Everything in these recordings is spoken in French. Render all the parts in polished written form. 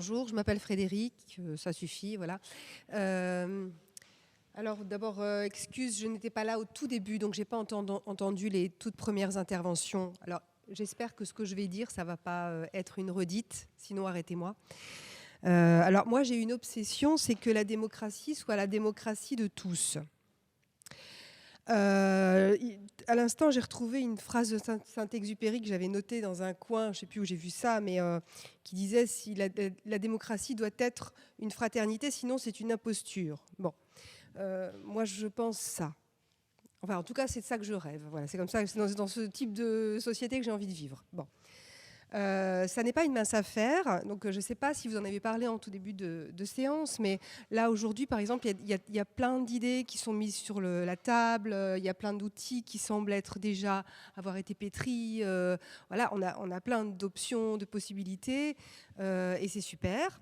bonjour, je m'appelle Frédéric, ça suffit, voilà. Alors d'abord, excuse, je n'étais pas là au tout début, donc j'ai pas entendu les toutes premières interventions. Alors j'espère que ce que je vais dire, ça va pas être une redite, sinon arrêtez-moi. Alors moi j'ai une obsession, c'est que la démocratie soit la démocratie de tous. À l'instant, j'ai retrouvé une phrase de Saint-Exupéry que j'avais notée dans un coin, je ne sais plus où j'ai vu ça, mais qui disait si la démocratie doit être une fraternité, sinon c'est une imposture. Bon, moi je pense ça. Enfin, en tout cas, c'est de ça que je rêve. Voilà, c'est comme ça, c'est dans ce type de société que j'ai envie de vivre. Bon. Ça n'est pas une mince affaire, donc je ne sais pas si vous en avez parlé en tout début de séance, mais là aujourd'hui par exemple il y a plein d'idées qui sont mises sur la table, il y a plein d'outils qui semblent être déjà avoir été pétris, voilà, on a plein d'options, de possibilités, et c'est super.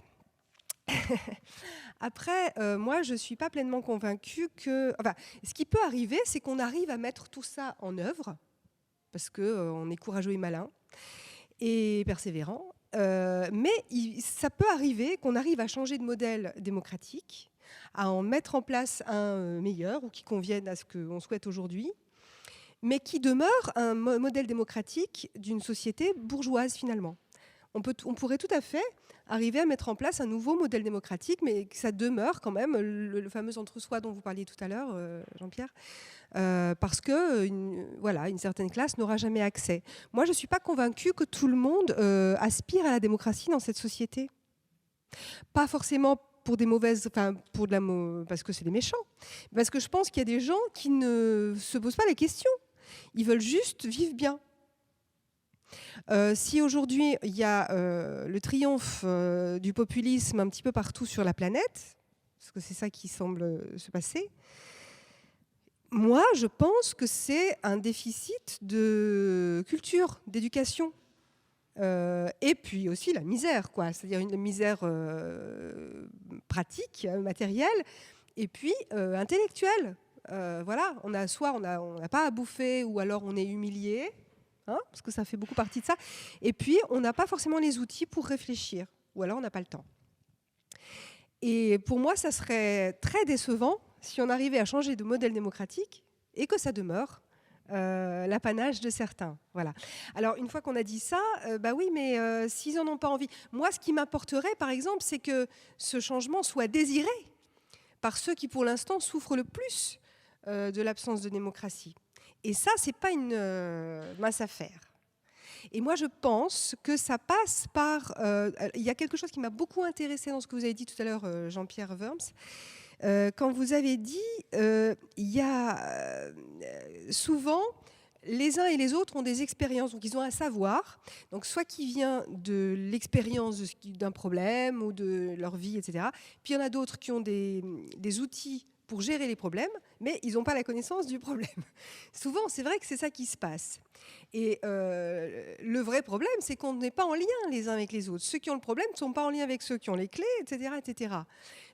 Après, moi je ne suis pas pleinement convaincue que... Enfin, ce qui peut arriver, c'est qu'on arrive à mettre tout ça en œuvre, parce qu'on est courageux et malin, et persévérant, mais ça peut arriver qu'on arrive à changer de modèle démocratique, à en mettre en place un meilleur ou qui convienne à ce qu'on souhaite aujourd'hui, mais qui demeure un modèle démocratique d'une société bourgeoise finalement. On pourrait tout à fait arriver à mettre en place un nouveau modèle démocratique, mais que ça demeure quand même le fameux entre-soi dont vous parliez tout à l'heure, Jean-Pierre, parce que voilà, une certaine classe n'aura jamais accès. Moi, je ne suis pas convaincue que tout le monde aspire à la démocratie dans cette société. Pas forcément pour des mauvaises, enfin parce que c'est des méchants, parce que je pense qu'il y a des gens qui ne se posent pas les questions. Ils veulent juste vivre bien. Si aujourd'hui il y a le triomphe du populisme un petit peu partout sur la planète, parce que c'est ça qui semble se passer, moi je pense que c'est un déficit de culture, d'éducation. Et puis aussi la misère, quoi. C'est-à-dire une misère pratique, matérielle, et puis intellectuelle. Voilà, soit on n'a pas à bouffer, ou alors on est humilié. Parce que ça fait beaucoup partie de ça. Et puis, on n'a pas forcément les outils pour réfléchir, ou alors on n'a pas le temps. Et pour moi, ça serait très décevant si on arrivait à changer de modèle démocratique et que ça demeure l'apanage de certains. Voilà. Alors, une fois qu'on a dit ça, bah oui, mais s'ils n'en ont pas envie... Moi, ce qui m'apporterait, par exemple, c'est que ce changement soit désiré par ceux qui, pour l'instant, souffrent le plus de l'absence de démocratie. Et ça, c'est pas une mince affaire. Et moi, je pense que ça passe par... il y a quelque chose qui m'a beaucoup intéressée dans ce que vous avez dit tout à l'heure, Jean-Pierre Worms. Quand vous avez dit, il y a souvent... Les uns et les autres ont des expériences, donc ils ont un savoir, donc soit qui vient de l'expérience d'un problème ou de leur vie, etc. Puis il y en a d'autres qui ont des outils pour gérer les problèmes, mais ils n'ont pas la connaissance du problème. Souvent, c'est vrai que c'est ça qui se passe. Et le vrai problème, c'est qu'on n'est pas en lien les uns avec les autres. Ceux qui ont le problème ne sont pas en lien avec ceux qui ont les clés, etc., etc.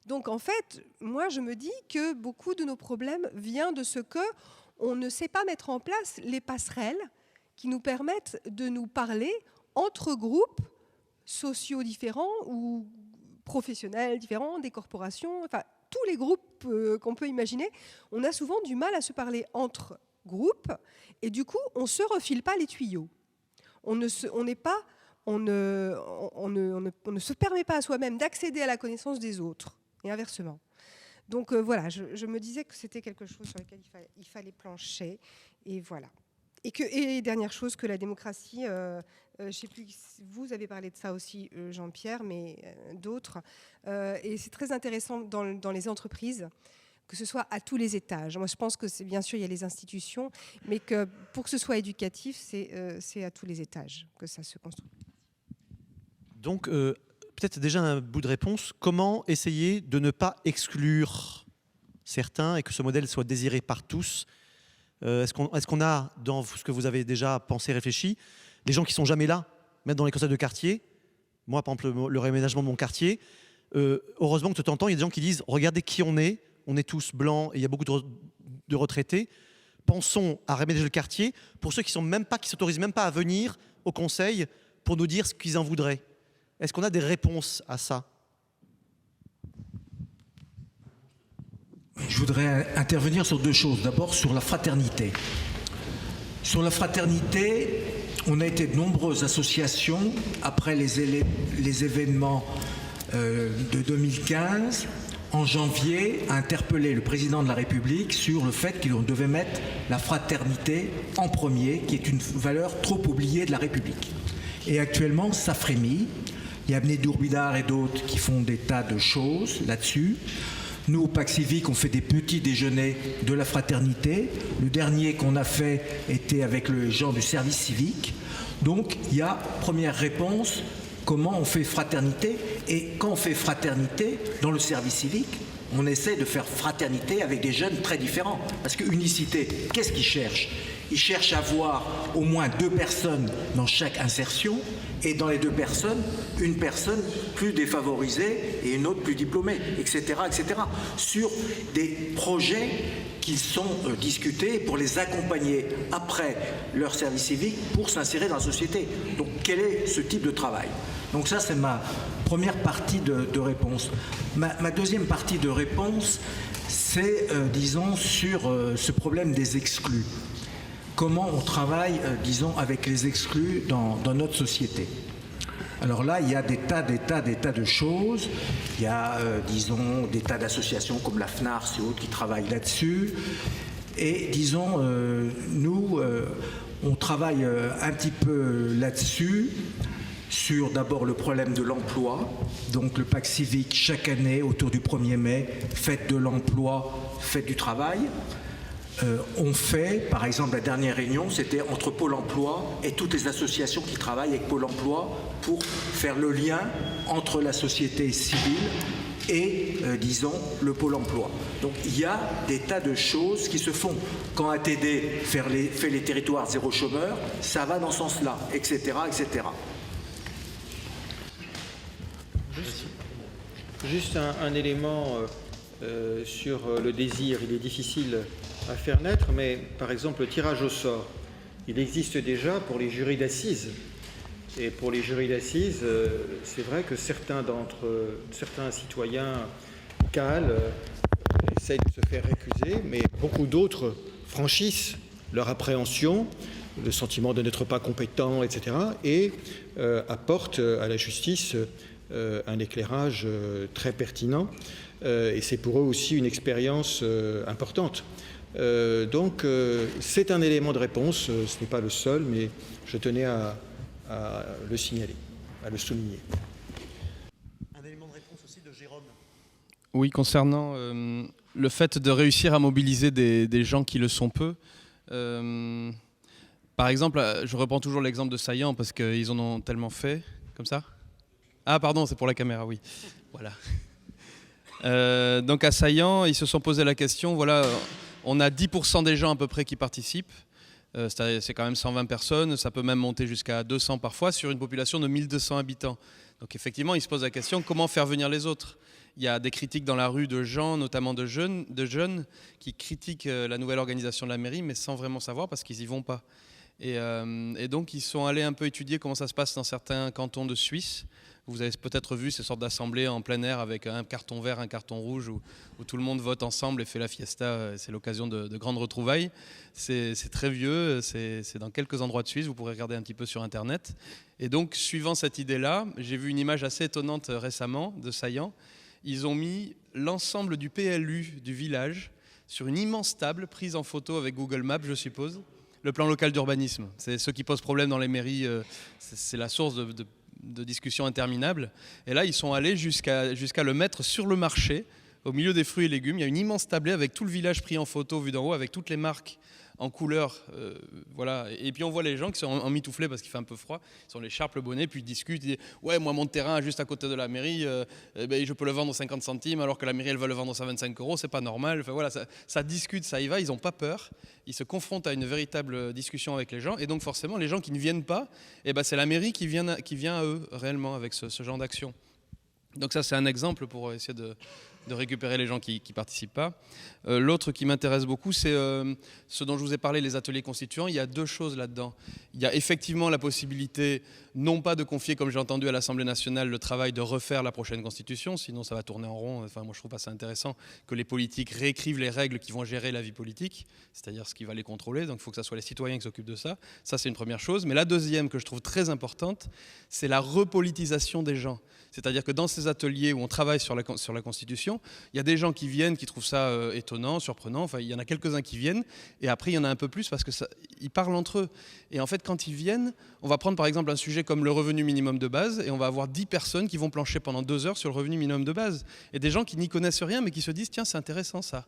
Donc, en fait, moi, je me dis que beaucoup de nos problèmes viennent de ce qu'on ne sait pas mettre en place les passerelles qui nous permettent de nous parler entre groupes sociaux différents ou professionnels différents, des corporations, enfin, tous les groupes qu'on peut imaginer, on a souvent du mal à se parler entre groupes et du coup, on ne se refile pas les tuyaux. On ne se permet pas à soi-même d'accéder à la connaissance des autres et inversement. Donc voilà, je me disais que c'était quelque chose sur lequel il fallait plancher et voilà. Et dernière chose, que la démocratie, je ne sais plus, vous avez parlé de ça aussi, Jean-Pierre, mais d'autres, et c'est très intéressant dans les entreprises, que ce soit à tous les étages. Moi, je pense que bien sûr, il y a les institutions, mais que pour que ce soit éducatif, c'est à tous les étages que ça se construit. Donc, peut-être déjà un bout de réponse. Comment essayer de ne pas exclure certains et que ce modèle soit désiré par tous ? Est-ce qu'on a, dans ce que vous avez déjà pensé, réfléchi, les gens qui sont jamais là, mettre dans les conseils de quartier, moi par exemple le réaménagement de mon quartier, heureusement que de temps en temps il y a des gens qui disent regardez qui on est tous blancs et il y a beaucoup de retraités, pensons à réaménager le quartier pour ceux qui s'autorisent même pas à venir au conseil pour nous dire ce qu'ils en voudraient. Est-ce qu'on a des réponses à ça? Je voudrais intervenir sur deux choses. D'abord, sur la fraternité. Sur la fraternité, on a été de nombreuses associations, après les événements de 2015, en janvier, à interpeller le président de la République sur le fait qu'on devait mettre la fraternité en premier, qui est une valeur trop oubliée de la République. Et actuellement, ça frémit. Il y a Abné Dourbidar et d'autres qui font des tas de choses là-dessus. Nous, au Pacte Civique, on fait des petits déjeuners de la fraternité. Le dernier qu'on a fait était avec les gens du service civique. Donc, il y a, première réponse, comment on fait fraternité. Et quand on fait fraternité dans le service civique, on essaie de faire fraternité avec des jeunes très différents. Parce que unicité, qu'est-ce qu'ils cherchent? Ils cherchent à avoir au moins 2 personnes dans chaque insertion, et dans les 2 personnes, une personne plus défavorisée et une autre plus diplômée, etc., etc. Sur des projets qui sont discutés pour les accompagner après leur service civique pour s'insérer dans la société. Donc quel est ce type de travail? Donc ça, c'est ma première partie de réponse. Ma deuxième partie de réponse, c'est, disons, sur ce problème des exclus. Comment on travaille, disons, avec les exclus dans notre société. Alors là, il y a des tas de choses. Il y a, disons, des tas d'associations comme la FNARS et autres qui travaillent là-dessus. Et, disons, nous, on travaille un petit peu là-dessus, sur d'abord le problème de l'emploi. Donc le Pacte Civique, chaque année, autour du 1er mai, fête de l'emploi, fête du travail. On fait, par exemple, la dernière réunion, c'était entre Pôle emploi et toutes les associations qui travaillent avec Pôle emploi pour faire le lien entre la société civile et, disons, le Pôle emploi. Donc il y a des tas de choses qui se font. Quand ATD fait les territoires zéro chômeur, ça va dans ce sens-là, etc., etc. Juste un élément sur le désir. Il est difficile à faire naître, mais par exemple le tirage au sort, il existe déjà pour les jurys d'assises. Et pour les jurys d'assises, c'est vrai que certains citoyens cales essayent de se faire récuser, mais beaucoup d'autres franchissent leur appréhension, le sentiment de n'être pas compétent, etc., et apportent à la justice un éclairage très pertinent. Et c'est pour eux aussi une expérience importante. Donc c'est un élément de réponse, ce n'est pas le seul, mais je tenais à le signaler, à le souligner. Un élément de réponse aussi de Jérôme. Oui, concernant le fait de réussir à mobiliser des gens qui le sont peu. Par exemple, je reprends toujours l'exemple de Saillant parce qu'ils en ont tellement fait, comme ça. Ah pardon, c'est pour la caméra, oui. Voilà. Donc à Saillant, ils se sont posé la question, voilà, on a 10% des gens à peu près qui participent, c'est quand même 120 personnes, ça peut même monter jusqu'à 200 parfois sur une population de 1200 habitants. Donc effectivement, ils se posent la question, comment faire venir les autres? Il y a des critiques dans la rue de gens, notamment de jeunes qui critiquent la nouvelle organisation de la mairie, mais sans vraiment savoir parce qu'ils n'y vont pas. Et donc ils sont allés un peu étudier comment ça se passe dans certains cantons de Suisse. Vous avez peut-être vu ces sortes d'assemblées en plein air avec un carton vert, un carton rouge où tout le monde vote ensemble et fait la fiesta. C'est l'occasion de grandes retrouvailles. C'est très vieux, c'est dans quelques endroits de Suisse, vous pourrez regarder un petit peu sur Internet. Et donc, suivant cette idée-là, j'ai vu une image assez étonnante récemment de Saillant. Ils ont mis l'ensemble du PLU du village sur une immense table prise en photo avec Google Maps, je suppose. Le plan local d'urbanisme, c'est ce qui pose problème dans les mairies, c'est la source de discussions interminables. Et là, ils sont allés jusqu'à le mettre sur le marché, au milieu des fruits et légumes. Il y a une immense tablée avec tout le village pris en photo, vu d'en haut, avec toutes les marques en couleur. Voilà. Et puis on voit les gens qui sont en mitouflés parce qu'il fait un peu froid. Ils sont l'écharpe, le bonnet, puis ils discutent. Ils disent « Ouais, moi, mon terrain juste à côté de la mairie, je peux le vendre 50 centimes, alors que la mairie, elle va le vendre 125 €, c'est pas normal. » Enfin, voilà, ça discute, ça y va, ils n'ont pas peur. Ils se confrontent à une véritable discussion avec les gens. Et donc forcément, les gens qui ne viennent pas, c'est la mairie qui vient à eux, réellement, avec ce genre d'action. Donc ça, c'est un exemple pour essayer de récupérer les gens qui ne participent pas. L'autre qui m'intéresse beaucoup, c'est ce dont je vous ai parlé, les ateliers constituants. Il y a deux choses là-dedans. Il y a effectivement la possibilité, non pas de confier, comme j'ai entendu à l'Assemblée nationale, le travail de refaire la prochaine constitution, sinon ça va tourner en rond. Enfin, moi, je trouve pas ça intéressant que les politiques réécrivent les règles qui vont gérer la vie politique, c'est-à-dire ce qui va les contrôler. Donc, il faut que ce soit les citoyens qui s'occupent de ça. Ça, c'est une première chose. Mais la deuxième, que je trouve très importante, c'est la repolitisation des gens. C'est-à-dire que dans ces ateliers où on travaille sur la Constitution, il y a des gens qui viennent, qui trouvent ça étonnant, surprenant. Enfin, il y en a quelques-uns qui viennent, et après, il y en a un peu plus parce qu'ils parlent entre eux. Et en fait, quand ils viennent, on va prendre par exemple un sujet comme le revenu minimum de base, et on va avoir 10 personnes qui vont plancher pendant 2 heures sur le revenu minimum de base. Et des gens qui n'y connaissent rien, mais qui se disent « tiens, c'est intéressant ça ».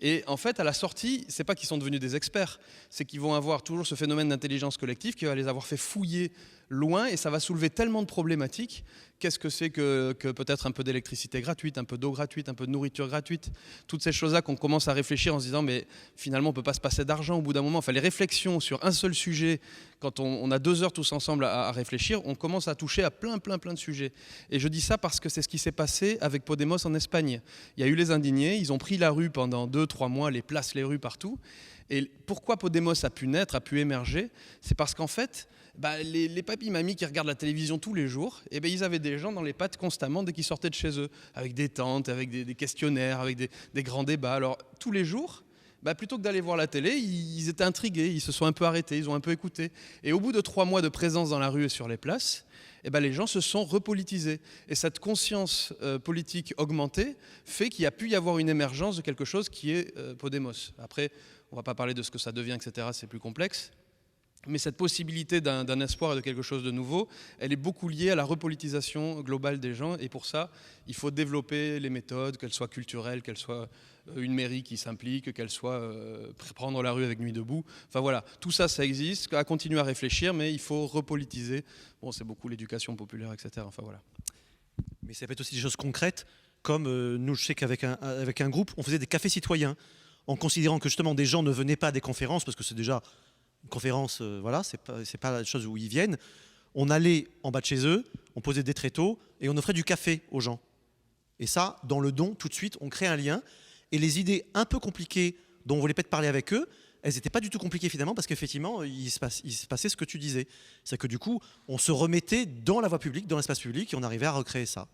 Et en fait, à la sortie, c'est pas qu'ils sont devenus des experts, c'est qu'ils vont avoir toujours ce phénomène d'intelligence collective qui va les avoir fait fouiller loin, et ça va soulever tellement de problématiques. Qu'est-ce que c'est que peut-être un peu d'électricité gratuite, un peu d'eau gratuite, un peu de nourriture gratuite, toutes ces choses-là qu'on commence à réfléchir en se disant mais finalement on ne peut pas se passer d'argent au bout d'un moment. Enfin, les réflexions sur un seul sujet, quand on a 2 heures tous ensemble à réfléchir, on commence à toucher à plein de sujets. Et je dis ça parce que c'est ce qui s'est passé avec Podemos en Espagne. Il y a eu les indignés, ils ont pris la rue pendant 2-3 mois, les places, les rues partout. Et pourquoi Podemos a pu naître, a pu émerger, c'est parce qu'en fait, les papis mamies qui regardent la télévision tous les jours, ils avaient des gens dans les pattes constamment dès qu'ils sortaient de chez eux, avec des tentes, avec des questionnaires, avec des grands débats. Alors tous les jours, plutôt que d'aller voir la télé, ils étaient intrigués, ils se sont un peu arrêtés, ils ont un peu écouté. Et au bout de 3 mois de présence dans la rue et sur les places, les gens se sont repolitisés. Et cette conscience politique augmentée fait qu'il y a pu y avoir une émergence de quelque chose qui est Podemos. Après, on ne va pas parler de ce que ça devient, etc., c'est plus complexe. Mais cette possibilité d'un espoir et de quelque chose de nouveau, elle est beaucoup liée à la repolitisation globale des gens. Et pour ça, il faut développer les méthodes, qu'elles soient culturelles, qu'elles soient une mairie qui s'implique, qu'elles soient prendre la rue avec Nuit debout. Enfin voilà, tout ça, ça existe, à continuer à réfléchir, mais il faut repolitiser. Bon, c'est beaucoup l'éducation populaire, etc. Enfin voilà. Mais ça peut être aussi des choses concrètes, comme nous, je sais qu'avec un groupe, on faisait des cafés citoyens, en considérant que justement des gens ne venaient pas à des conférences, parce que c'est déjà... Une conférence, voilà, c'est pas la chose où ils viennent. On allait en bas de chez eux, on posait des tréteaux et on offrait du café aux gens. Et ça, dans le don, tout de suite, on crée un lien. Et les idées un peu compliquées dont on voulait peut-être parler avec eux, elles n'étaient pas du tout compliquées finalement parce qu'effectivement, il se passait ce que tu disais. C'est que du coup, on se remettait dans la voie publique, dans l'espace public et on arrivait à recréer ça.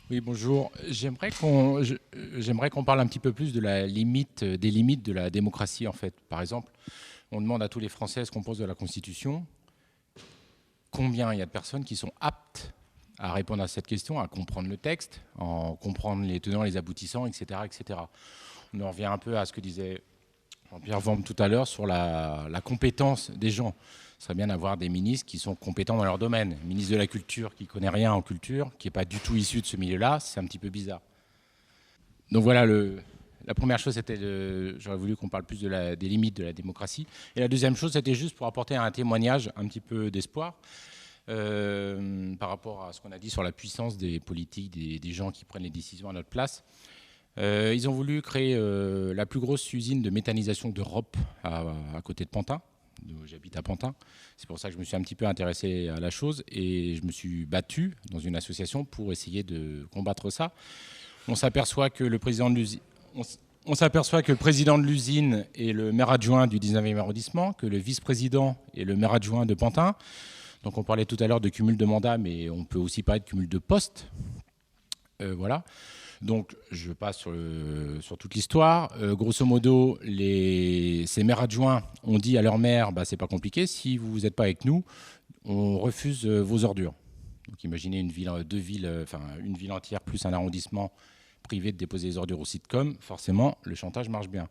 Oui, bonjour. J'aimerais qu'on parle un petit peu plus des limites de la démocratie, en fait. Par exemple, on demande à tous les Français ce qu'on pense de la Constitution. Combien il y a de personnes qui sont aptes à répondre à cette question, à comprendre le texte, à comprendre les tenants, les aboutissants, etc., etc. On en revient un peu à ce que disait Jean-Pierre Vamp tout à l'heure sur la compétence des gens. Ce serait bien d'avoir des ministres qui sont compétents dans leur domaine. Le ministre de la Culture qui ne connaît rien en culture, qui n'est pas du tout issu de ce milieu-là, c'est un petit peu bizarre. Donc voilà, la première chose, c'était j'aurais voulu qu'on parle plus des limites de la démocratie. Et la deuxième chose, c'était juste pour apporter un témoignage, un petit peu d'espoir, par rapport à ce qu'on a dit sur la puissance des politiques, des gens qui prennent les décisions à notre place. Ils ont voulu créer la plus grosse usine de méthanisation d'Europe à côté de Pantin. J'habite à Pantin. C'est pour ça que je me suis un petit peu intéressé à la chose et je me suis battu dans une association pour essayer de combattre ça. On s'aperçoit que le président de l'usine est le maire adjoint du 19e arrondissement, que le vice-président est le maire adjoint de Pantin. Donc on parlait tout à l'heure de cumul de mandats, mais on peut aussi parler de cumul de postes. Voilà. Donc, je passe sur toute l'histoire. Grosso modo, ces maires adjoints ont dit à leur maire, c'est pas compliqué, si vous n'êtes pas avec nous, on refuse vos ordures. Donc, imaginez une ville entière plus un arrondissement privé de déposer les ordures au sitcom. Forcément, le chantage marche bien.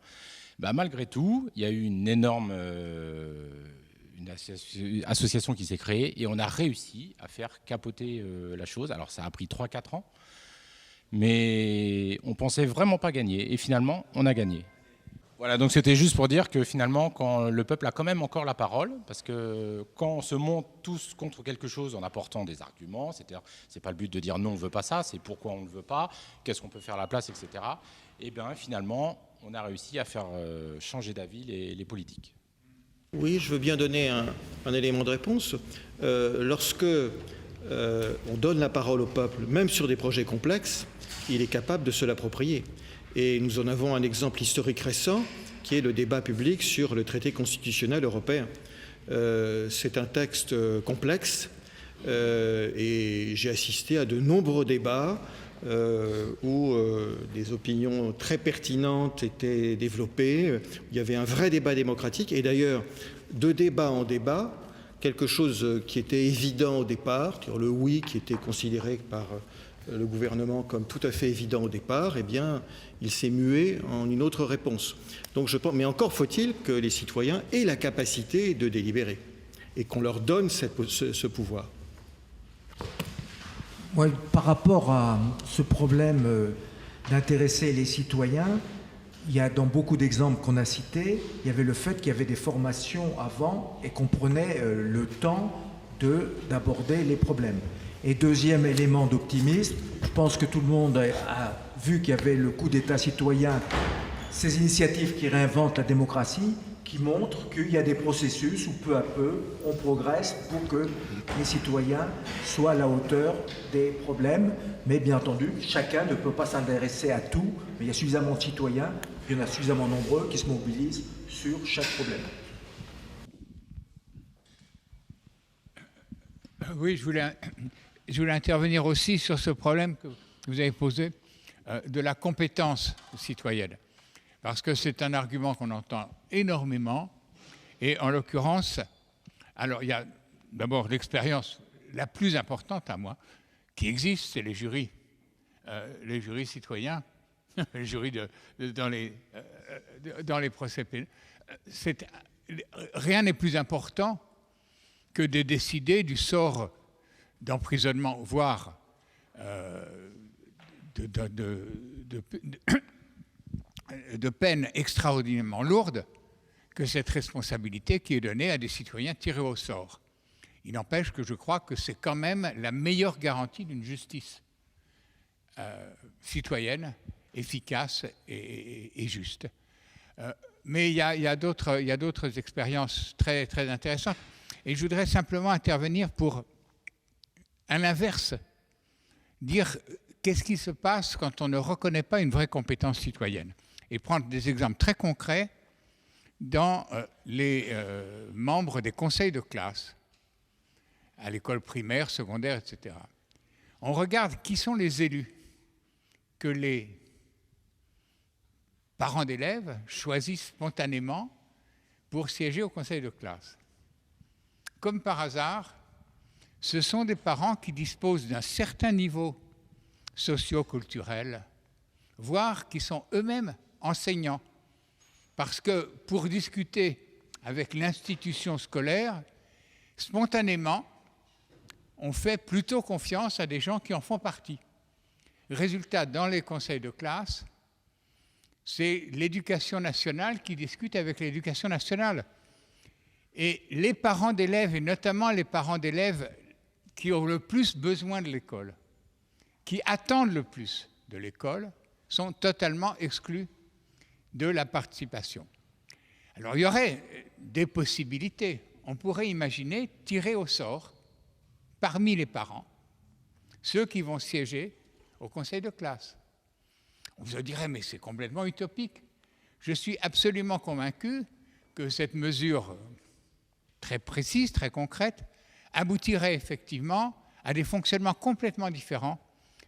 Malgré tout, il y a eu une énorme association qui s'est créée et on a réussi à faire capoter la chose. Alors, ça a pris 3-4 ans. Mais on pensait vraiment pas gagner. Et finalement, on a gagné. Voilà, donc c'était juste pour dire que finalement, quand le peuple a quand même encore la parole, parce que quand on se monte tous contre quelque chose en apportant des arguments, c'est pas le but de dire non, on veut pas ça, c'est pourquoi on ne veut pas, qu'est-ce qu'on peut faire à la place, etc. Et bien finalement, on a réussi à faire changer d'avis les politiques. Oui, je veux bien donner un élément de réponse. Lorsque on donne la parole au peuple, même sur des projets complexes, il est capable de se l'approprier. Et nous en avons un exemple historique récent, qui est le débat public sur le traité constitutionnel européen. C'est un texte complexe, et j'ai assisté à de nombreux débats où des opinions très pertinentes étaient développées. Il y avait un vrai débat démocratique, et d'ailleurs, de débat en débat, quelque chose qui était évident au départ, le oui qui était considéré par le gouvernement comme tout à fait évident au départ, eh bien, il s'est mué en une autre réponse. Donc je pense, mais encore faut-il que les citoyens aient la capacité de délibérer et qu'on leur donne ce pouvoir. Ouais, par rapport à ce problème d'intéresser les citoyens, il y a dans beaucoup d'exemples qu'on a cités, il y avait le fait qu'il y avait des formations avant et qu'on prenait le temps d'aborder les problèmes. Et deuxième élément d'optimisme, je pense que tout le monde a vu qu'il y avait le coup d'État citoyen, ces initiatives qui réinventent la démocratie, qui montrent qu'il y a des processus où peu à peu on progresse pour que les citoyens soient à la hauteur des problèmes. Mais bien entendu, chacun ne peut pas s'intéresser à tout, mais il y a suffisamment de citoyens, il y en a suffisamment nombreux qui se mobilisent sur chaque problème. Oui, je voulais intervenir aussi sur ce problème que vous avez posé de la compétence citoyenne. Parce que c'est un argument qu'on entend énormément. Et en l'occurrence, alors il y a d'abord l'expérience la plus importante à moi qui existe, c'est les jurys citoyens, les jurys dans les procès pénals. Rien n'est plus important que de décider du sort d'emprisonnement, voire de peines extraordinairement lourdes que cette responsabilité qui est donnée à des citoyens tirés au sort. Il n'empêche que je crois que c'est quand même la meilleure garantie d'une justice citoyenne, efficace et juste. Mais il y a d'autres expériences très, très intéressantes. Et je voudrais simplement intervenir pour, à l'inverse, dire qu'est-ce qui se passe quand on ne reconnaît pas une vraie compétence citoyenne. Et prendre des exemples très concrets dans les membres des conseils de classe, à l'école primaire, secondaire, etc. On regarde qui sont les élus que les parents d'élèves choisissent spontanément pour siéger au conseil de classe. Comme par hasard, ce sont des parents qui disposent d'un certain niveau socio-culturel, voire qui sont eux-mêmes enseignants. Parce que pour discuter avec l'institution scolaire, spontanément, on fait plutôt confiance à des gens qui en font partie. Résultat, dans les conseils de classe, c'est l'éducation nationale qui discute avec l'éducation nationale. Et les parents d'élèves, et notamment les parents d'élèves qui ont le plus besoin de l'école, qui attendent le plus de l'école, sont totalement exclus de la participation. Alors il y aurait des possibilités. On pourrait imaginer tirer au sort, parmi les parents, ceux qui vont siéger au conseil de classe. On vous dirait, mais c'est complètement utopique. Je suis absolument convaincu que cette mesure très précise, très concrète, aboutirait effectivement à des fonctionnements complètement différents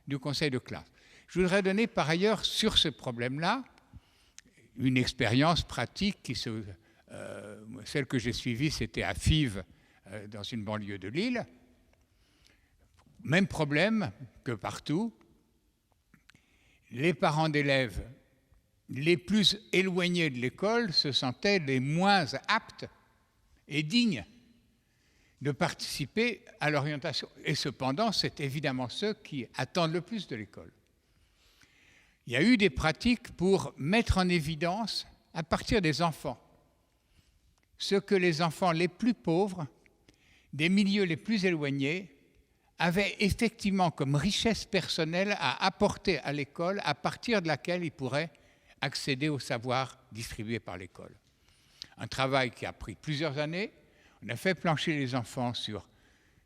du conseil de classe. Je voudrais donner par ailleurs sur ce problème-là une expérience pratique celle que j'ai suivie, c'était à Fives, dans une banlieue de Lille. Même problème que partout. Les parents d'élèves les plus éloignés de l'école se sentaient les moins aptes et dignes de participer à l'orientation. Et cependant, c'est évidemment ceux qui attendent le plus de l'école. Il y a eu des pratiques pour mettre en évidence, à partir des enfants, ce que les enfants les plus pauvres, des milieux les plus éloignés, avaient effectivement comme richesse personnelle à apporter à l'école, à partir de laquelle ils pourraient accéder au savoir distribué par l'école. Un travail qui a pris plusieurs années. On a fait plancher les enfants sur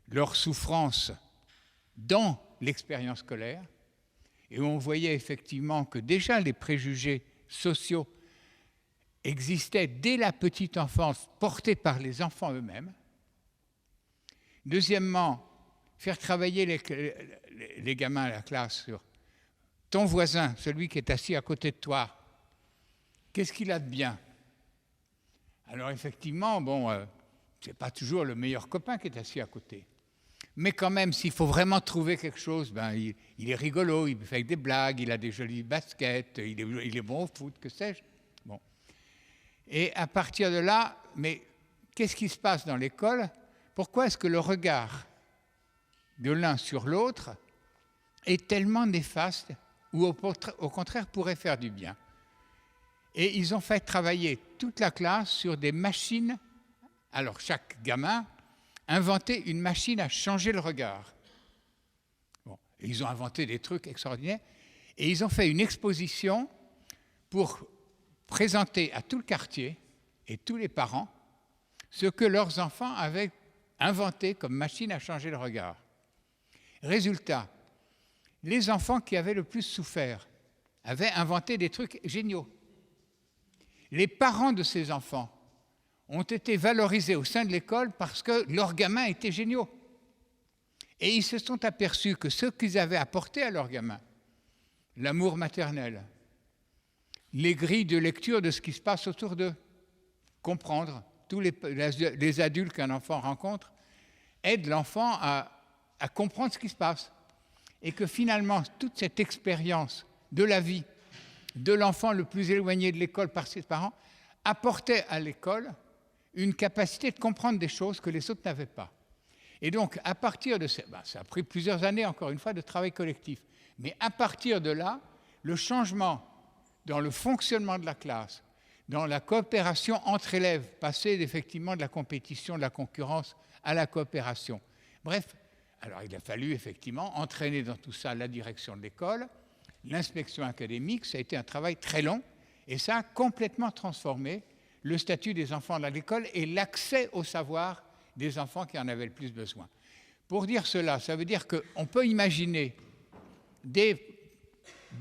leurs souffrances dans l'expérience scolaire, et où on voyait effectivement que déjà les préjugés sociaux existaient dès la petite enfance, portés par les enfants eux-mêmes. Deuxièmement, faire travailler les gamins à la classe sur ton voisin, celui qui est assis à côté de toi, qu'est-ce qu'il a de bien? Alors effectivement, c'est pas toujours le meilleur copain qui est assis à côté. Mais quand même, s'il faut vraiment trouver quelque chose, il est rigolo, il fait des blagues, il a des jolies baskets, il est bon au foot, que sais-je. Bon. Et à partir de là, mais qu'est-ce qui se passe dans l'école? Pourquoi est-ce que le regard de l'un sur l'autre est tellement néfaste ou au contraire pourrait faire du bien? Et ils ont fait travailler toute la classe sur des machines. Alors chaque gamin inventait une machine à changer le regard. Bon, ils ont inventé des trucs extraordinaires et ils ont fait une exposition pour présenter à tout le quartier et tous les parents ce que leurs enfants avaient inventé comme machine à changer le regard. Résultat, les enfants qui avaient le plus souffert avaient inventé des trucs géniaux. Les parents de ces enfants ont été valorisés au sein de l'école parce que leurs gamins étaient géniaux. Et ils se sont aperçus que ce qu'ils avaient apporté à leurs gamins, l'amour maternel, les grilles de lecture de ce qui se passe autour d'eux, comprendre tous les adultes qu'un enfant rencontre, aident l'enfant à comprendre ce qui se passe. Et que finalement, toute cette expérience de la vie de l'enfant le plus éloigné de l'école par ses parents apportait à l'école une capacité de comprendre des choses que les autres n'avaient pas. Et donc, à partir de ça a pris plusieurs années, encore une fois, de travail collectif. Mais à partir de là, le changement dans le fonctionnement de la classe, dans la coopération entre élèves, passer effectivement de la compétition, de la concurrence à la coopération. Bref, alors il a fallu effectivement entraîner dans tout ça la direction de l'école, l'inspection académique, ça a été un travail très long, et ça a complètement transformé le statut des enfants à l'école et l'accès au savoir des enfants qui en avaient le plus besoin. Pour dire cela, ça veut dire qu'on peut imaginer des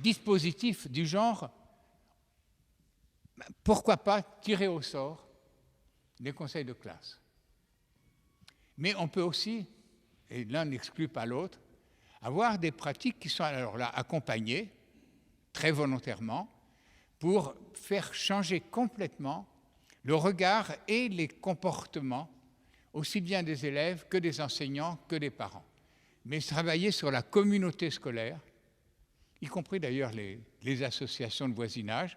dispositifs du genre, pourquoi pas tirer au sort des conseils de classe. Mais on peut aussi, et l'un n'exclut pas l'autre, avoir des pratiques qui sont alors là accompagnées, très volontairement, pour faire changer complètement le regard et les comportements, aussi bien des élèves que des enseignants, que des parents. Mais travailler sur la communauté scolaire, y compris d'ailleurs les associations de voisinage,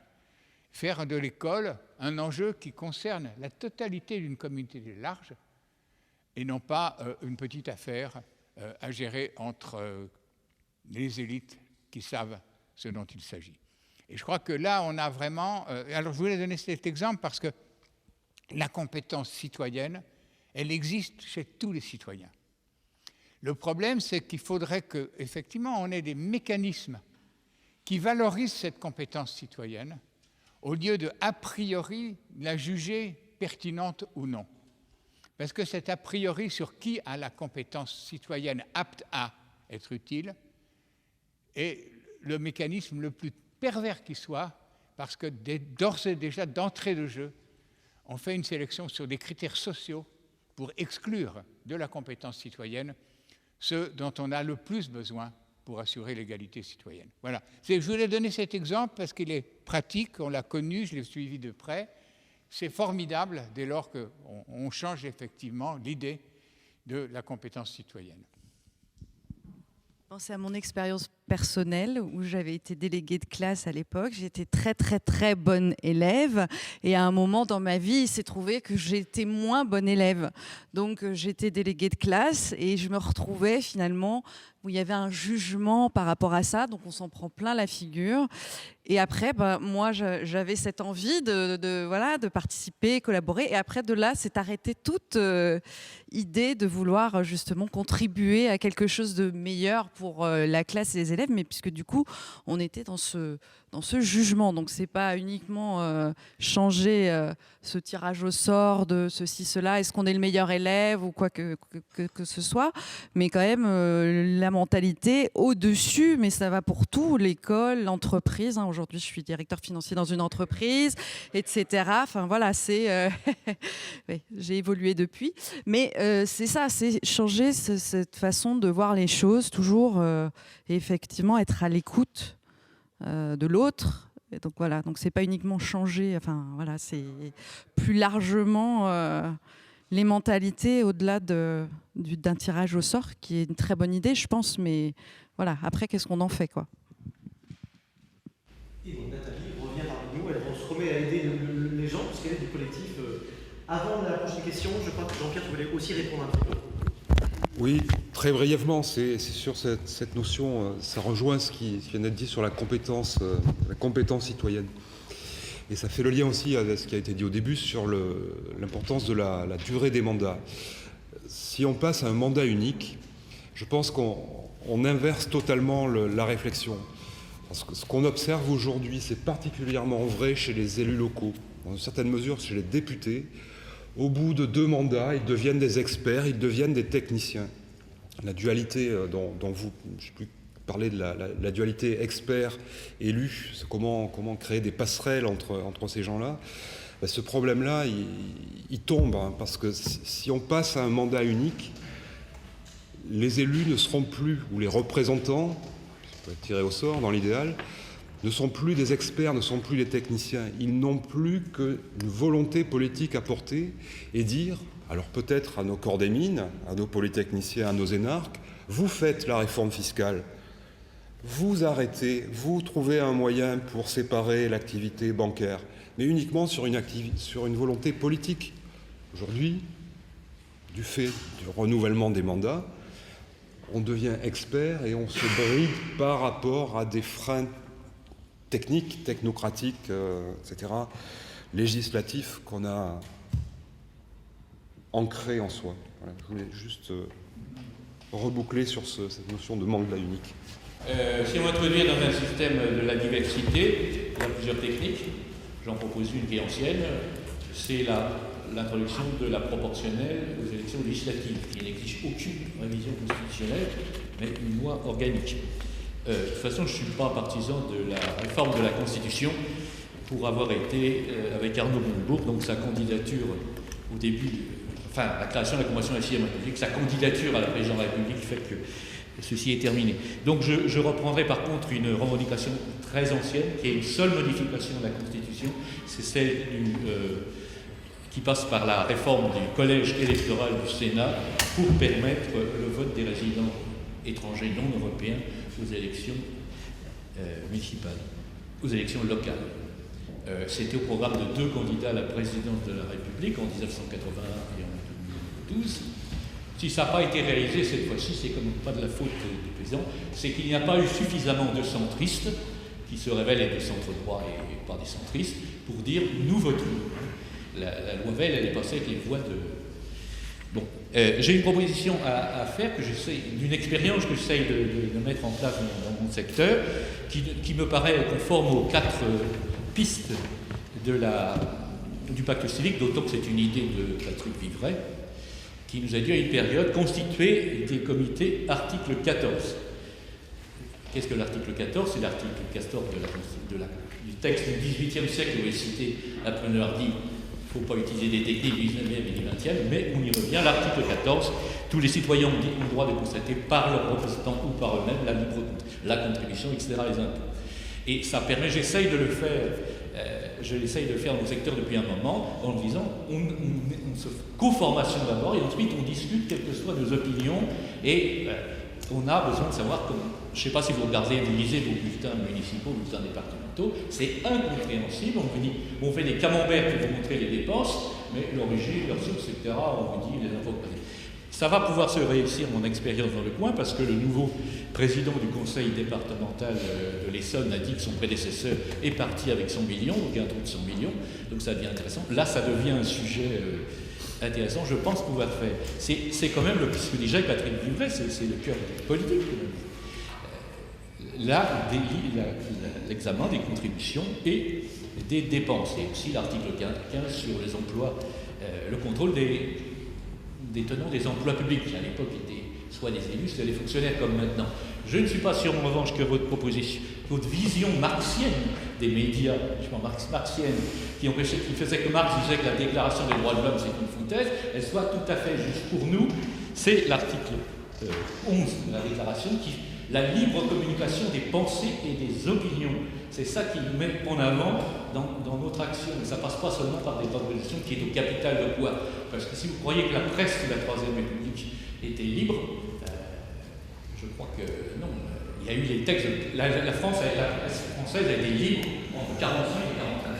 faire de l'école un enjeu qui concerne la totalité d'une communauté large et non pas une petite affaire à gérer entre les élites qui savent ce dont il s'agit. Et je crois que là, on a vraiment... alors, je voulais donner cet exemple parce que la compétence citoyenne, elle existe chez tous les citoyens. Le problème, c'est qu'il faudrait qu'effectivement, on ait des mécanismes qui valorisent cette compétence citoyenne au lieu de, a priori, la juger pertinente ou non. Parce que cet a priori sur qui a la compétence citoyenne apte à être utile est le mécanisme le plus pervers qui soit, parce que d'ores et déjà, d'entrée de jeu, on fait une sélection sur des critères sociaux pour exclure de la compétence citoyenne ceux dont on a le plus besoin pour assurer l'égalité citoyenne. Voilà. Je voulais donner cet exemple parce qu'il est pratique, on l'a connu, je l'ai suivi de près. C'est formidable dès lors qu'on change effectivement l'idée de la compétence citoyenne. C'est à mon expérience personnelle où j'avais été déléguée de classe à l'époque. J'étais très très très bonne élève et à un moment dans ma vie, il s'est trouvé que j'étais moins bonne élève. Donc j'étais déléguée de classe et je me retrouvais finalement où il y avait un jugement par rapport à ça. Donc on s'en prend plein la figure. Et après, moi, j'avais cette envie de participer, collaborer. Et après, de là, s'est arrêtée toute idée de vouloir justement contribuer à quelque chose de meilleur pour la classe et les élèves. Mais puisque du coup, on était dans dans ce jugement. Donc c'est pas uniquement changer ce tirage au sort de ceci, cela, est-ce qu'on est le meilleur élève ou quoi que ce soit, mais quand même la mentalité au-dessus, mais ça va pour tout, l'école, l'entreprise. Aujourd'hui, je suis directeur financier dans une entreprise, etc. Enfin voilà, c'est oui, j'ai évolué depuis, mais c'est ça, c'est changer cette façon de voir les choses, toujours et effectivement être à l'écoute de l'autre. Et donc voilà, donc c'est pas uniquement changer, enfin voilà, c'est plus largement les mentalités au-delà d'un tirage au sort, qui est une très bonne idée, je pense, mais voilà, après qu'est-ce qu'on en fait, quoi. Et donc Nathalie revient parmi nous, elle se remet à aider les gens, puisqu'elle est du collectif. Avant la prochaine question, je crois que Jean-Pierre, tu voulais aussi répondre un petit peu. Oui, très brièvement, c'est sur cette notion, ça rejoint ce qui vient d'être dit sur la compétence citoyenne. Et ça fait le lien aussi avec ce qui a été dit au début sur l'importance de la durée des mandats. Si on passe à un mandat unique, je pense qu'on inverse totalement la réflexion. Parce que ce qu'on observe aujourd'hui, c'est particulièrement vrai chez les élus locaux, dans une certaine mesure chez les députés. Au bout de 2 mandats, ils deviennent des experts, ils deviennent des techniciens. La dualité dont vous, je ne sais plus parler de la dualité expert-élu, c'est comment créer des passerelles entre ces gens-là. Ben, ce problème-là, il tombe, hein, parce que si on passe à un mandat unique, les élus ne seront plus, ou les représentants, ça peut être tiré au sort dans l'idéal, ne sont plus des experts, ne sont plus des techniciens. Ils n'ont plus qu'une volonté politique à porter et dire, alors peut-être à nos corps des mines, à nos polytechniciens, à nos énarques, vous faites la réforme fiscale, vous arrêtez, vous trouvez un moyen pour séparer l'activité bancaire, mais uniquement sur une volonté politique. Aujourd'hui, du fait du renouvellement des mandats, on devient expert et on se bride par rapport à des freins techniques, technocratiques, etc., législatifs qu'on a ancrés en soi. Voilà, je voulais juste reboucler sur cette notion de mandat unique. Si on introduit dans un système de la diversité, il y a plusieurs techniques. J'en propose une qui est ancienne, c'est l'introduction de la proportionnelle aux élections législatives, qui n'exige aucune révision constitutionnelle, mais une loi organique. De toute façon, je ne suis pas partisan de la réforme de la Constitution pour avoir été avec Arnaud Montebourg, donc sa candidature au début, la création de la Convention de la 6e République, sa candidature à la présidence de la République fait que ceci est terminé. Donc je reprendrai par contre une revendication très ancienne, qui est une seule modification de la Constitution, c'est celle qui passe par la réforme du collège électoral du Sénat pour permettre le vote des résidents étrangers non européens aux élections municipales, aux élections locales. C'était au programme de 2 candidats à la présidence de la République en 1981 et en 2012. Si ça n'a pas été réalisé cette fois-ci, c'est comme pas de la faute du président, c'est qu'il n'y a pas eu suffisamment de centristes qui se révèlent être de centre droit et pas des centristes pour dire nous votons. La loi Veil, elle est passée avec les voix de... Bon, j'ai une proposition à faire d'une expérience que j'essaye de mettre en place dans mon secteur, qui me paraît conforme aux 4 pistes du pacte civique, d'autant que c'est une idée de Patrick Vivray, qui nous a dit à une période constituer des comités article 14. Qu'est-ce que l'article 14? C'est l'article 14 du texte du XVIIIe siècle, où est cité l'appreneur Hardy. Il ne faut pas utiliser des techniques du 19e et du 20e, mais on y revient. L'article 14, tous les citoyens ont le droit de constater par leurs représentants ou par eux-mêmes la contribution, etc., les impôts. Et ça permet, j'essaye de le faire dans mon secteur depuis un moment, en disant, on se co-formation d'abord, et ensuite on discute quelles que soient nos opinions, et on a besoin de savoir comment. Je ne sais pas si vous lisez vos bulletins municipaux, vos bulletins départementaux, c'est incompréhensible. On fait des camemberts pour vous montrer les dépenses, mais l'origine, leur source, etc., on vous dit les infos. Ça va pouvoir se réussir, mon expérience dans le coin, parce que le nouveau président du conseil départemental de l'Essonne a dit que son prédécesseur est parti avec 100 millions, donc il y a un trou de 100 millions, donc ça devient intéressant. Là, ça devient un sujet intéressant, je pense pouvoir faire. C'est quand même, puisque déjà Patrick Vivray, c'est le cœur politique. l'examen des contributions et des dépenses. Et aussi l'article 15 sur les emplois, le contrôle des tenants des emplois publics, qui à l'époque étaient soit des élus, soit des fonctionnaires comme maintenant. Je ne suis pas sûr en revanche que votre proposition, votre vision marxienne des médias, marxienne, qui faisait que Marx disait que la déclaration des droits de l'homme c'est une foutaise, elle soit tout à fait juste pour nous. C'est l'article 11 de la déclaration la libre communication des pensées et des opinions. C'est ça qui nous met en avant dans notre action. Ça ne passe pas seulement par des propositions qui est au capital de quoi. Parce que si vous croyez que la presse de la Troisième République était libre, je crois que non. Il y a eu les textes. La France, la presse française a été libre entre 1945 et 1945.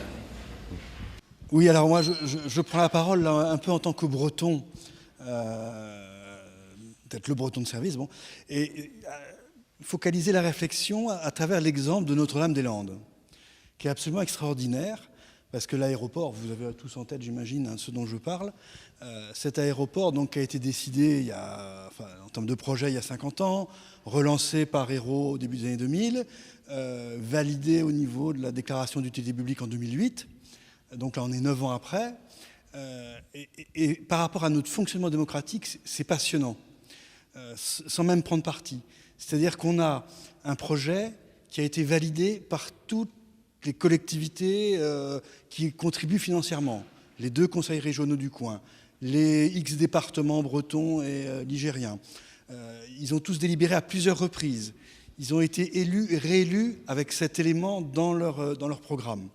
Oui, alors moi, je prends la parole là, un peu en tant que breton, peut-être le breton de service, bon, et focaliser la réflexion à travers l'exemple de Notre-Dame-des-Landes, qui est absolument extraordinaire, parce que l'aéroport, vous avez tous en tête, j'imagine, hein, ce dont je parle, cet aéroport donc, a été décidé en termes de projet il y a 50 ans, relancé par Hérault au début des années 2000, validé au niveau de la déclaration d'utilité publique en 2008, donc là on est 9 ans après, et par rapport à notre fonctionnement démocratique, c'est passionnant, sans même prendre parti. C'est-à-dire qu'on a un projet qui a été validé par toutes les collectivités qui contribuent financièrement, les 2 conseils régionaux du coin, les X départements bretons et ligériens. Ils ont tous délibéré à plusieurs reprises. Ils ont été élus et réélus avec cet élément dans leur programme.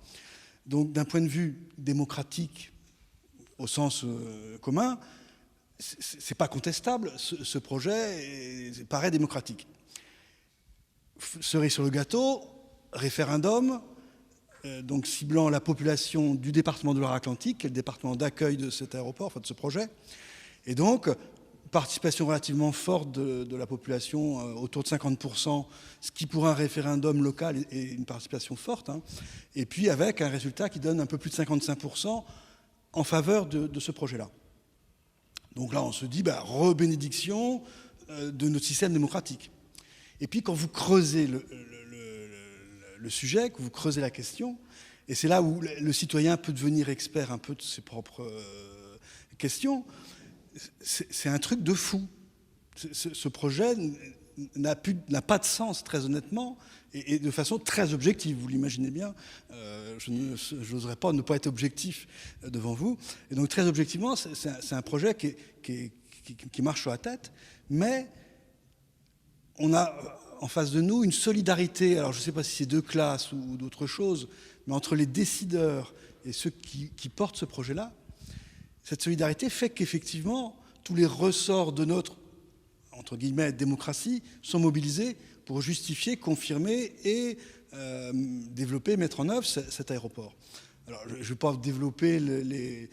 Donc d'un point de vue démocratique, au sens commun, c'est pas contestable, ce projet paraît démocratique. Cerise sur le gâteau, référendum, donc ciblant la population du département de Loire-Atlantique, qui est le département d'accueil de cet aéroport, enfin de ce projet. Et donc, participation relativement forte de la population, autour de 50%, ce qui pour un référendum local est une participation forte, hein, et puis avec un résultat qui donne un peu plus de 55% en faveur de ce projet-là. Donc là, on se dit, rebénédiction de notre système démocratique. Et puis, quand vous creusez le sujet, que vous creusez la question, et c'est là où le citoyen peut devenir expert un peu de ses propres questions, c'est un truc de fou. Ce projet n'a pas de sens, très honnêtement, et de façon très objective. Vous l'imaginez bien, je n'oserais pas ne pas être objectif devant vous. Et donc, très objectivement, c'est un projet qui marche sur la tête, mais on a en face de nous une solidarité, alors je ne sais pas si c'est de classe ou d'autre chose, mais entre les décideurs et ceux qui portent ce projet-là, cette solidarité fait qu'effectivement, tous les ressorts de notre, entre guillemets, démocratie sont mobilisés pour justifier, confirmer et développer, mettre en œuvre cet aéroport. Alors, je ne vais pas développer le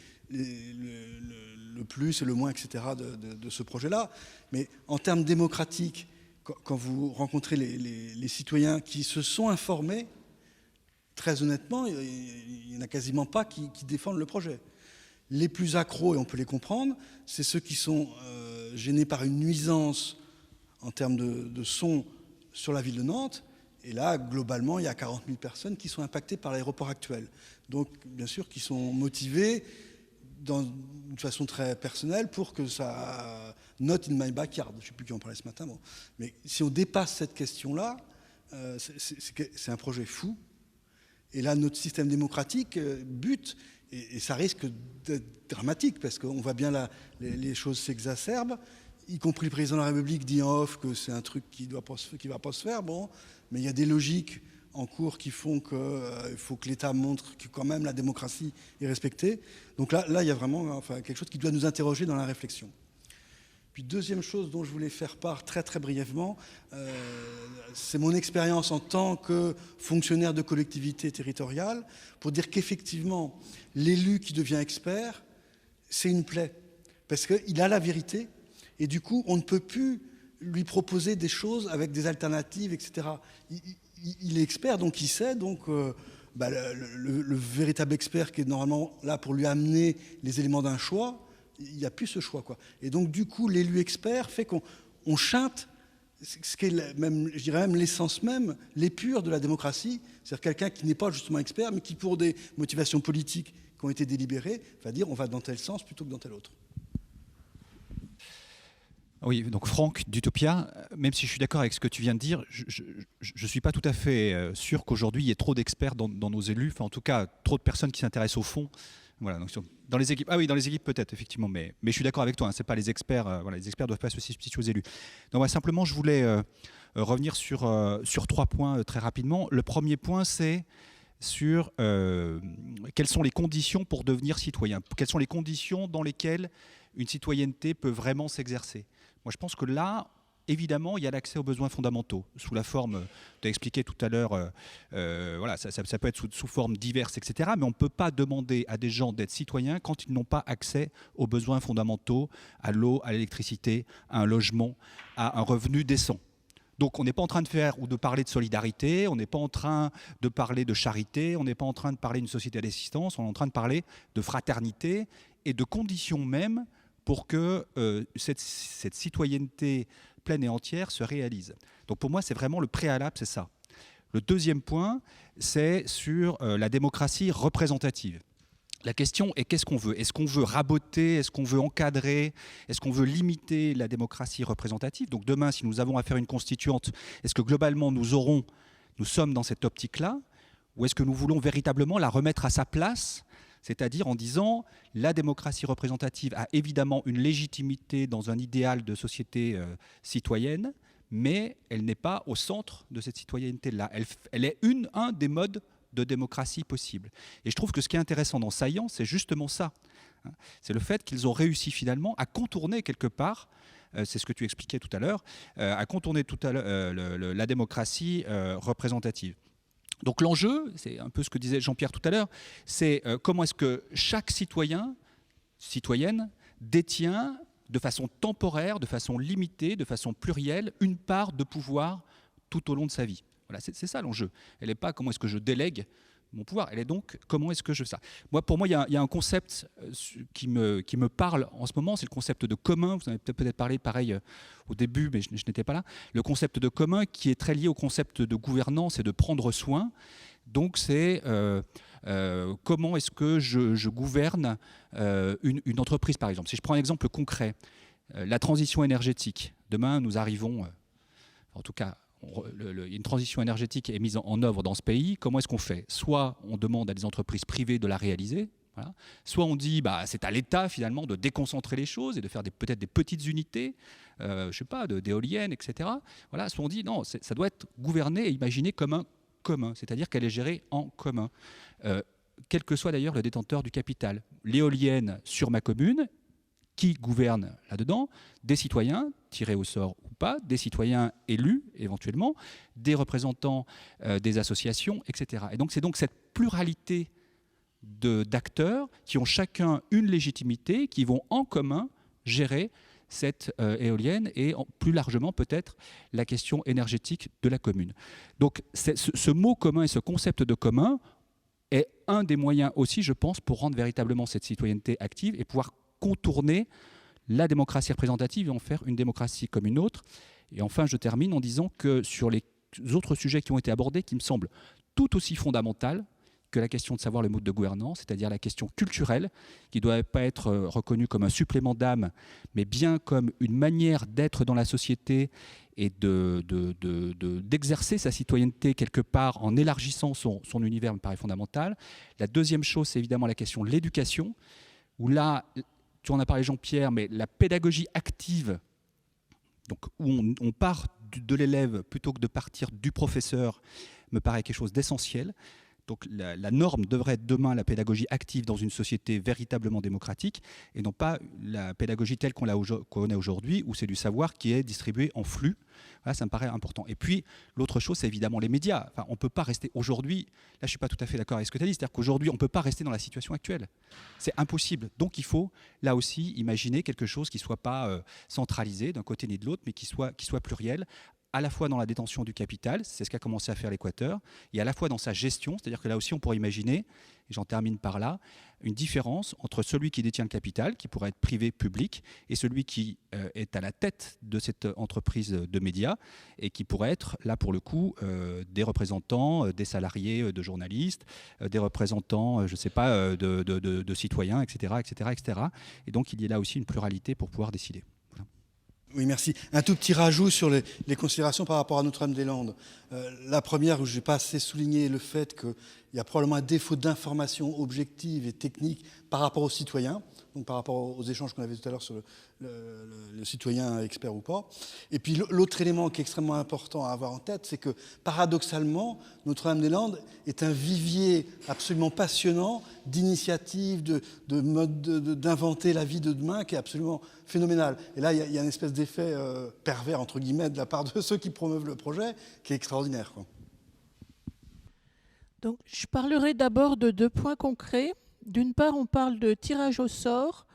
plus et le moins, etc. de ce projet-là, mais en termes démocratiques, quand vous rencontrez les citoyens qui se sont informés, très honnêtement, il n'y en a quasiment pas qui défendent le projet. Les plus accros, et on peut les comprendre, c'est ceux qui sont gênés par une nuisance en termes de son sur la ville de Nantes. Et là, globalement, il y a 40 000 personnes qui sont impactées par l'aéroport actuel. Donc, bien sûr, qui sont motivées d'une façon très personnelle pour que ça note in my backyard. Je ne sais plus qui en parlait ce matin. Bon. Mais si on dépasse cette question-là, c'est un projet fou. Et là, notre système démocratique bute. Et ça risque d'être dramatique, parce qu'on voit bien là, les choses s'exacerbent, y compris le président de la République dit en off que c'est un truc qui ne va pas se faire. Bon, mais il y a des logiques en cours qui font qu'il faut que l'État montre que quand même la démocratie est respectée. Donc là il y a vraiment quelque chose qui doit nous interroger dans la réflexion. Puis deuxième chose dont je voulais faire part très très brièvement, c'est mon expérience en tant que fonctionnaire de collectivité territoriale, pour dire qu'effectivement, l'élu qui devient expert, c'est une plaie, parce qu'il a la vérité, et du coup, on ne peut plus lui proposer des choses avec des alternatives, etc. Il est expert, donc il sait, donc le véritable expert qui est normalement là pour lui amener les éléments d'un choix, il n'y a plus ce choix, quoi. Et donc, du coup, l'élu expert fait qu'on chante ce qui est même, je dirais même l'essence même, l'épure de la démocratie, c'est-à-dire quelqu'un qui n'est pas justement expert, mais qui, pour des motivations politiques qui ont été délibérées, va dire on va dans tel sens plutôt que dans tel autre. Oui, donc Franck d'Utopia, même si je suis d'accord avec ce que tu viens de dire, je ne suis pas tout à fait sûr qu'aujourd'hui il y ait trop d'experts dans nos élus, enfin en tout cas trop de personnes qui s'intéressent au fond. Voilà, donc dans les équipes, ah oui, dans les équipes peut-être effectivement, mais je suis d'accord avec toi, hein, c'est pas les experts, voilà, les experts doivent pas se substituer aux élus. Donc ouais, simplement je voulais revenir sur 3 points très rapidement. Le premier point c'est sur quelles sont les conditions pour devenir citoyen, quelles sont les conditions dans lesquelles une citoyenneté peut vraiment s'exercer. Moi, je pense que là, évidemment, il y a l'accès aux besoins fondamentaux, sous la forme, tu as expliqué tout à l'heure, voilà, ça peut être sous forme diverses, etc. Mais on ne peut pas demander à des gens d'être citoyens quand ils n'ont pas accès aux besoins fondamentaux, à l'eau, à l'électricité, à un logement, à un revenu décent. Donc on n'est pas en train de faire ou de parler de solidarité, on n'est pas en train de parler de charité, on n'est pas en train de parler d'une société d'assistance, on est en train de parler de fraternité et de conditions même pour que cette citoyenneté pleine et entière se réalise. Donc pour moi, c'est vraiment le préalable, c'est ça. Le deuxième point, c'est sur la démocratie représentative. La question est qu'est-ce qu'on veut? Est-ce qu'on veut raboter? Est-ce qu'on veut encadrer? Est-ce qu'on veut limiter la démocratie représentative? Donc demain, si nous avons à faire une constituante, est-ce que globalement nous sommes dans cette optique-là? Ou est-ce que nous voulons véritablement la remettre à sa place? C'est-à-dire en disant la démocratie représentative a évidemment une légitimité dans un idéal de société citoyenne, mais elle n'est pas au centre de cette citoyenneté-là. Elle est un des modes de démocratie possible. Et je trouve que ce qui est intéressant dans Saillant, c'est justement ça. C'est le fait qu'ils ont réussi finalement à contourner quelque part, c'est ce que tu expliquais tout à l'heure, à contourner la démocratie représentative. Donc l'enjeu, c'est un peu ce que disait Jean-Pierre tout à l'heure, c'est comment est-ce que chaque citoyenne détient de façon temporaire, de façon limitée, de façon plurielle, une part de pouvoir tout au long de sa vie. Voilà, c'est ça l'enjeu. Elle n'est pas comment est-ce que je délègue mon pouvoir, elle est donc comment est-ce que je fais ça. Pour moi, il y a un concept qui me parle en ce moment, c'est le concept de commun. Vous en avez peut-être parlé pareil au début, mais je n'étais pas là. Le concept de commun qui est très lié au concept de gouvernance et de prendre soin. Donc c'est comment est-ce que je gouverne une entreprise, par exemple. Si je prends un exemple concret, la transition énergétique. Demain, nous arrivons, en tout cas, une transition énergétique est mise en œuvre dans ce pays. Comment est-ce qu'on fait? Soit on demande à des entreprises privées de la réaliser, voilà. Soit on dit c'est à l'État finalement de déconcentrer les choses et de faire peut-être des petites unités, je sais pas, d'éoliennes, etc. Voilà. Soit on dit non, ça doit être gouverné et imaginé comme un commun, c'est-à-dire qu'elle est gérée en commun, quel que soit d'ailleurs le détenteur du capital. L'éolienne sur ma commune, qui gouverne là-dedans? Des citoyens, tirés au sort ou pas, des citoyens élus éventuellement, des représentants des associations, etc. Et donc c'est donc cette pluralité d'acteurs qui ont chacun une légitimité, qui vont en commun gérer cette éolienne et plus largement peut-être la question énergétique de la commune. Donc ce mot commun et ce concept de commun est un des moyens aussi, je pense, pour rendre véritablement cette citoyenneté active et pouvoir contourner la démocratie représentative et en faire une démocratie comme une autre. Et enfin, je termine en disant que sur les autres sujets qui ont été abordés, qui me semblent tout aussi fondamentales que la question de savoir le mode de gouvernance, c'est-à-dire la question culturelle, qui ne doit pas être reconnue comme un supplément d'âme, mais bien comme une manière d'être dans la société et d'exercer sa citoyenneté quelque part en élargissant son univers, me paraît fondamental. La deuxième chose, c'est évidemment la question de l'éducation, où là, tu en as parlé Jean-Pierre, mais la pédagogie active, donc où on part de l'élève plutôt que de partir du professeur, me paraît quelque chose d'essentiel. Donc la norme devrait être demain la pédagogie active dans une société véritablement démocratique et non pas la pédagogie telle qu'on a aujourd'hui où c'est du savoir qui est distribué en flux. Voilà, ça me paraît important. Et puis l'autre chose, c'est évidemment les médias. Enfin, on ne peut pas rester aujourd'hui, là je ne suis pas tout à fait d'accord avec ce que tu as dit, c'est-à-dire qu'aujourd'hui on ne peut pas rester dans la situation actuelle. C'est impossible. Donc il faut là aussi imaginer quelque chose qui ne soit pas centralisé d'un côté ni de l'autre, mais qui soit pluriel, à la fois dans la détention du capital, c'est ce qu'a commencé à faire l'Équateur, et à la fois dans sa gestion, c'est-à-dire que là aussi on pourrait imaginer, et j'en termine par là, une différence entre celui qui détient le capital, qui pourrait être privé, public, et celui qui est à la tête de cette entreprise de médias et qui pourrait être, là pour le coup, des représentants, des salariés de journalistes, des représentants, je ne sais pas, de citoyens, etc., etc., etc. Et donc, il y a là aussi une pluralité pour pouvoir décider. Voilà. Oui, merci. Un tout petit rajout sur les considérations par rapport à Notre-Dame-des-Landes. La première, où je n'ai pas assez souligné le fait qu'il y a probablement un défaut d'information objective et technique par rapport aux citoyens, donc par rapport aux échanges qu'on avait tout à l'heure sur le citoyen expert ou pas. Et puis l'autre élément qui est extrêmement important à avoir en tête, c'est que paradoxalement, Notre-Dame-des-Landes est un vivier absolument passionnant d'initiatives, de modes d'inventer la vie de demain qui est absolument phénoménal. Et là, il y a une espèce d'effet pervers, entre guillemets, de la part de ceux qui promeuvent le projet, qui est extraordinaire, quoi. Donc, je parlerai d'abord de 2 points concrets. D'une part, on parle de tirage au sort.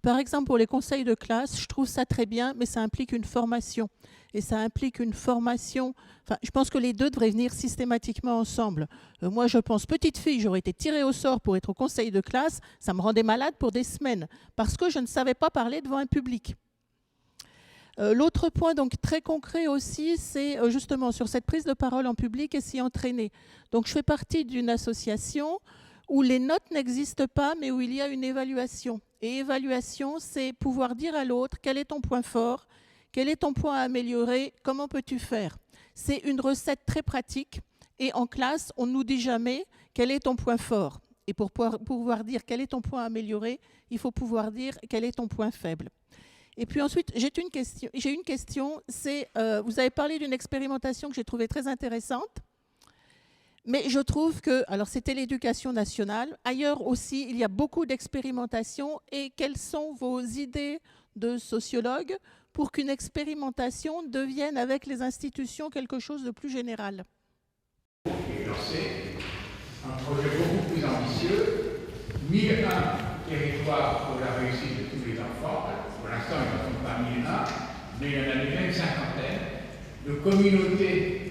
Par exemple, pour les conseils de classe, je trouve ça très bien, mais ça implique une formation. Et ça implique une formation... Enfin, je pense que les deux devraient venir systématiquement ensemble. Moi, je pense, petite fille, j'aurais été tirée au sort pour être au conseil de classe. Ça me rendait malade pour des semaines, parce que je ne savais pas parler devant un public. L'autre point, donc très concret aussi, c'est justement sur cette prise de parole en public et s'y entraîner. Donc, je fais partie d'une association où les notes n'existent pas, mais où il y a une évaluation. Et évaluation, c'est pouvoir dire à l'autre quel est ton point fort, quel est ton point à améliorer, comment peux-tu faire. C'est une recette très pratique et en classe, on ne nous dit jamais quel est ton point fort. Et pour pouvoir dire quel est ton point à améliorer, il faut pouvoir dire quel est ton point faible. Et puis ensuite, j'ai une question, c'est, vous avez parlé d'une expérimentation que j'ai trouvée très intéressante. Mais je trouve que, alors c'était l'éducation nationale, ailleurs aussi, il y a beaucoup d'expérimentation. Et quelles sont vos idées de sociologue pour qu'une expérimentation devienne avec les institutions quelque chose de plus général? J'ai lancé un projet beaucoup plus ambitieux, 1001 territoires pour la réussite de tous les enfants. Alors, pour l'instant, ils ne sont pas 1001, mais il y en a déjà une cinquantaine de communautés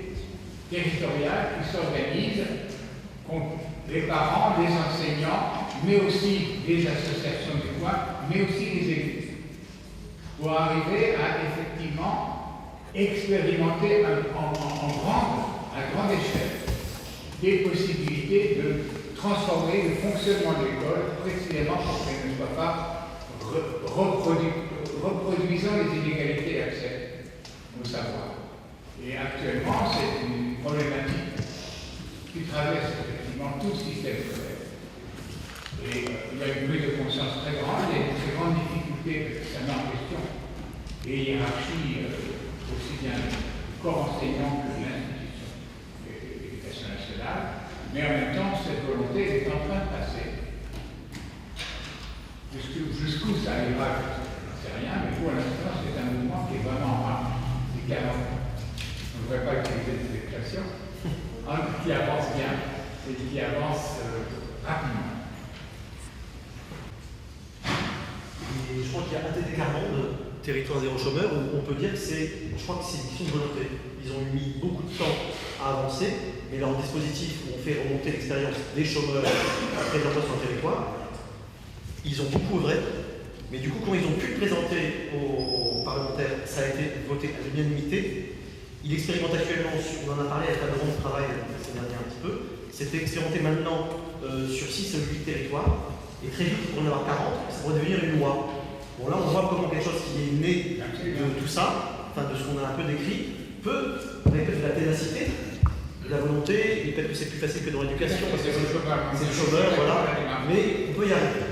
territoriales qui s'organisent contre les parents, les enseignants, mais aussi les associations du coin, mais aussi les églises, pour arriver à effectivement expérimenter à grande échelle des possibilités de transformer le fonctionnement de l'école précisément pour qu'elle ne soit pas reproduisant les inégalités d'accès au savoir. Et actuellement, c'est une problématique qui traverse effectivement tout le système scolaire. Et il y a une prise de conscience très grande, il y a une très grande difficulté parce que ça met en question les hiérarchies aussi bien du corps enseignant que de l'institution de l'éducation nationale. Mais en même temps, cette volonté est en train de passer. Jusqu'où ça arrivera, je n'en sais rien, mais pour l'instant, c'est un mouvement qui est vraiment en marche. C'est qu'avant. On ne devrait pas utiliser des expressions, qui avance bien et qui avance rapidement. Et je crois qu'il y a ATD Carmonde, territoire zéro chômeur, où on peut dire que je crois que c'est une question de volonté. Ils ont mis beaucoup de temps à avancer, mais leur dispositif où on fait remonter l'expérience des chômeurs après leur poste sur le territoire, ils ont beaucoup œuvré, mais du coup, quand ils ont pu le présenter aux parlementaires, ça a été voté à l'unanimité. Il expérimente actuellement, on en a parlé avec la demande de travail la semaine dernière un petit peu, c'était expérimenté maintenant sur 6 ou 8 territoires, et très vite, pour en avoir 40, ça pourrait devenir une loi. Bon là, on voit comment quelque chose qui est né de tout ça, enfin de ce qu'on a un peu décrit, peut, avec de la ténacité, de la volonté, et peut-être que c'est plus facile que dans l'éducation, parce que c'est le chômeur, voilà, mais on peut y arriver.